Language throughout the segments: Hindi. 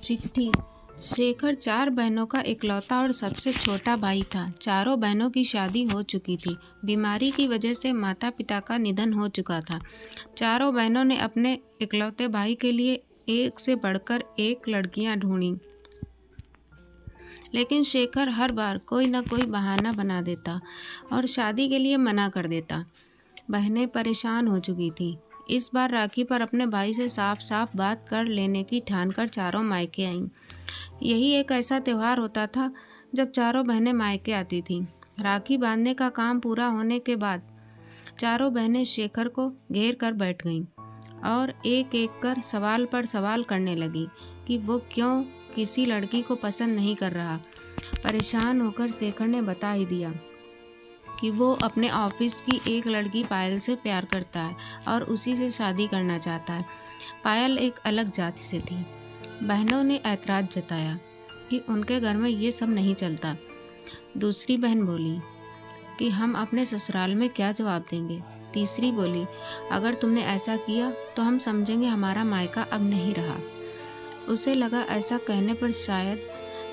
चिट्ठी। शेखर 4 बहनों का इकलौता और सबसे छोटा भाई था। चारों बहनों की शादी हो चुकी थी। बीमारी की वजह से माता पिता का निधन हो चुका था। चारों बहनों ने अपने इकलौते भाई के लिए एक से बढ़कर एक लड़कियां ढूंढी, लेकिन शेखर हर बार कोई न कोई बहाना बना देता और शादी के लिए मना कर देता। बहनें परेशान हो चुकी थीं। इस बार राखी पर अपने भाई से साफ साफ बात कर लेने की ठानकर चारों मायके आईं। यही एक ऐसा त्यौहार होता था जब चारों बहनें मायके आती थीं। राखी बांधने का काम पूरा होने के बाद चारों बहनें शेखर को घेर कर बैठ गईं और एक एक कर सवाल पर सवाल करने लगी कि वो क्यों किसी लड़की को पसंद नहीं कर रहा। परेशान होकर शेखर ने बता ही दिया कि वो अपने ऑफिस की एक लड़की पायल से प्यार करता है और उसी से शादी करना चाहता है। पायल एक अलग जाति से थी। बहनों ने ऐतराज़ जताया कि उनके घर में ये सब नहीं चलता। दूसरी बहन बोली कि हम अपने ससुराल में क्या जवाब देंगे। तीसरी बोली, अगर तुमने ऐसा किया तो हम समझेंगे हमारा मायका अब नहीं रहा। उसे लगा ऐसा कहने पर शायद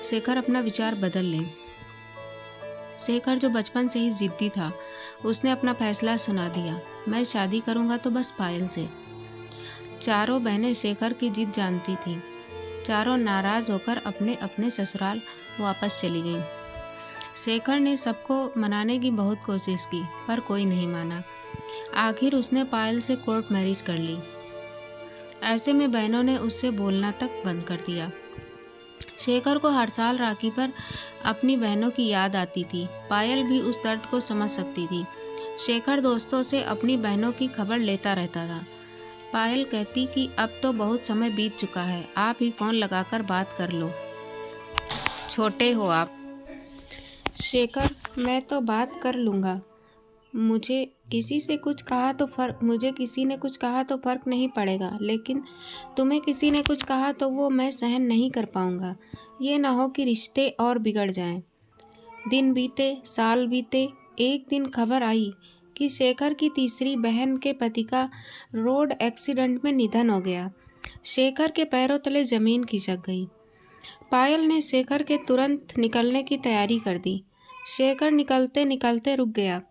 शेखर अपना विचार बदल ले। शेखर जो बचपन से ही जिद्दी था, उसने अपना फैसला सुना दिया, मैं शादी करूंगा तो बस पायल से। चारों बहनें शेखर की जिद जानती थीं। चारों नाराज होकर अपने अपने ससुराल वापस चली गईं। शेखर ने सबको मनाने की बहुत कोशिश की, पर कोई नहीं माना। आखिर उसने पायल से कोर्ट मैरिज कर ली। ऐसे में बहनों ने उससे बोलना तक बंद कर दिया। शेखर को हर साल राखी पर अपनी बहनों की याद आती थी। पायल भी उस दर्द को समझ सकती थी। शेखर दोस्तों से अपनी बहनों की खबर लेता रहता था। पायल कहती कि अब तो बहुत समय बीत चुका है, आप ही फ़ोन लगाकर बात कर लो, छोटे हो आप। शेखर, मैं तो बात कर लूँगा। मुझे किसी ने कुछ कहा तो फ़र्क नहीं पड़ेगा, लेकिन तुम्हें किसी ने कुछ कहा तो वो मैं सहन नहीं कर पाऊँगा। ये ना हो कि रिश्ते और बिगड़ जाएं। दिन बीते, साल बीते। एक दिन खबर आई कि शेखर की तीसरी बहन के पति का रोड एक्सीडेंट में निधन हो गया। शेखर के पैरों तले ज़मीन खिसक गई। पायल ने शेखर के तुरंत निकलने की तैयारी कर दी। शेखर निकलते निकलते रुक गया।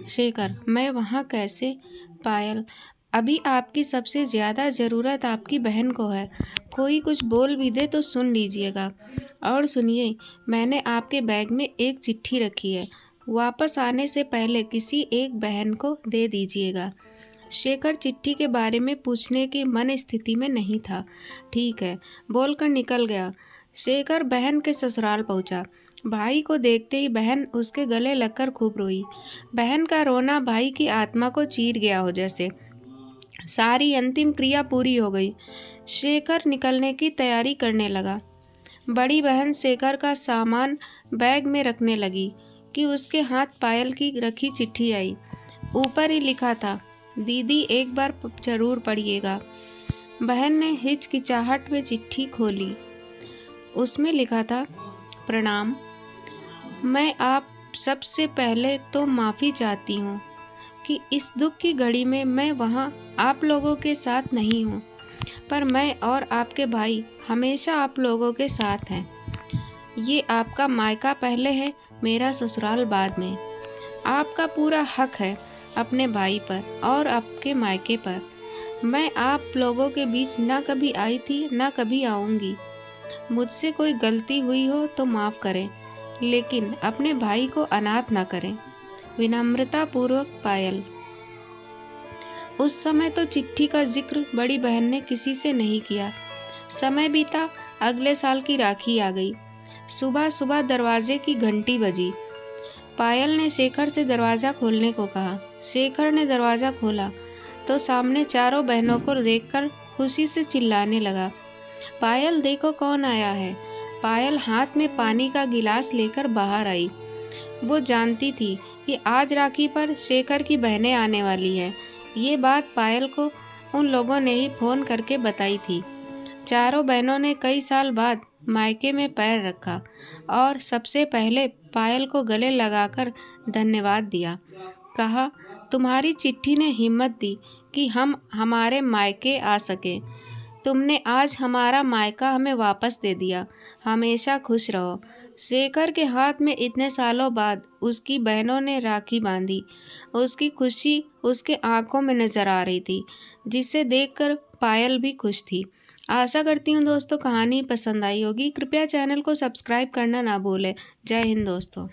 शेखर, मैं वहाँ कैसे? पायल, अभी आपकी सबसे ज़्यादा ज़रूरत आपकी बहन को है। कोई कुछ बोल भी दे तो सुन लीजिएगा। और सुनिए, मैंने आपके बैग में एक चिट्ठी रखी है, वापस आने से पहले किसी एक बहन को दे दीजिएगा। शेखर चिट्ठी के बारे में पूछने की मन स्थिति में नहीं था। ठीक है, बोलकर निकल गया। शेखर बहन के ससुराल पहुंचा। भाई को देखते ही बहन उसके गले लगकर खूब रोई। बहन का रोना भाई की आत्मा को चीर गया हो जैसे। सारी अंतिम क्रिया पूरी हो गई। शेखर निकलने की तैयारी करने लगा। बड़ी बहन शेखर का सामान बैग में रखने लगी कि उसके हाथ पायल की रखी चिट्ठी आई। ऊपर ही लिखा था, दीदी एक बार जरूर पढ़िएगा। बहन ने हिचकिचाहट में चिट्ठी खोली। उसमें लिखा था, प्रणाम, मैं आप सबसे पहले तो माफ़ी चाहती हूँ कि इस दुख की घड़ी में मैं वहाँ आप लोगों के साथ नहीं हूँ, पर मैं और आपके भाई हमेशा आप लोगों के साथ हैं। ये आपका मायका पहले है, मेरा ससुराल बाद में। आपका पूरा हक है अपने भाई पर और आपके मायके पर। मैं आप लोगों के बीच ना कभी आई थी ना कभी आऊँगी। मुझसे कोई गलती हुई हो तो माफ़ करें, लेकिन अपने भाई को अनाथ ना करें। विनम्रता पूर्वक, पायल। उस समय तो चिट्ठी का जिक्र बड़ी बहन ने किसी से नहीं किया। समय बीता, अगले साल की राखी आ गई। सुबह सुबह दरवाजे की घंटी बजी। पायल ने शेखर से दरवाज़ा खोलने को कहा। शेखर ने दरवाज़ा खोला तो सामने चारों बहनों को देखकर खुशी से चिल्लाने लगा, पायल देखो कौन आया है। पायल हाथ में पानी का गिलास लेकर बाहर आई। वो जानती थी कि आज राखी पर शेखर की बहनें आने वाली हैं। ये बात पायल को उन लोगों ने ही फ़ोन करके बताई थी। चारों बहनों ने कई साल बाद मायके में पैर रखा और सबसे पहले पायल को गले लगाकर धन्यवाद दिया। कहा, तुम्हारी चिट्ठी ने हिम्मत दी कि हम हमारे मायके आ सकें। तुमने आज हमारा मायका हमें वापस दे दिया। हमेशा खुश रहो। शेखर के हाथ में इतने सालों बाद उसकी बहनों ने राखी बांधी। उसकी खुशी उसके आंखों में नजर आ रही थी, जिसे देखकर पायल भी खुश थी। आशा करती हूँ दोस्तों कहानी पसंद आई होगी। कृपया चैनल को सब्सक्राइब करना ना भूलें। जय हिंद दोस्तों।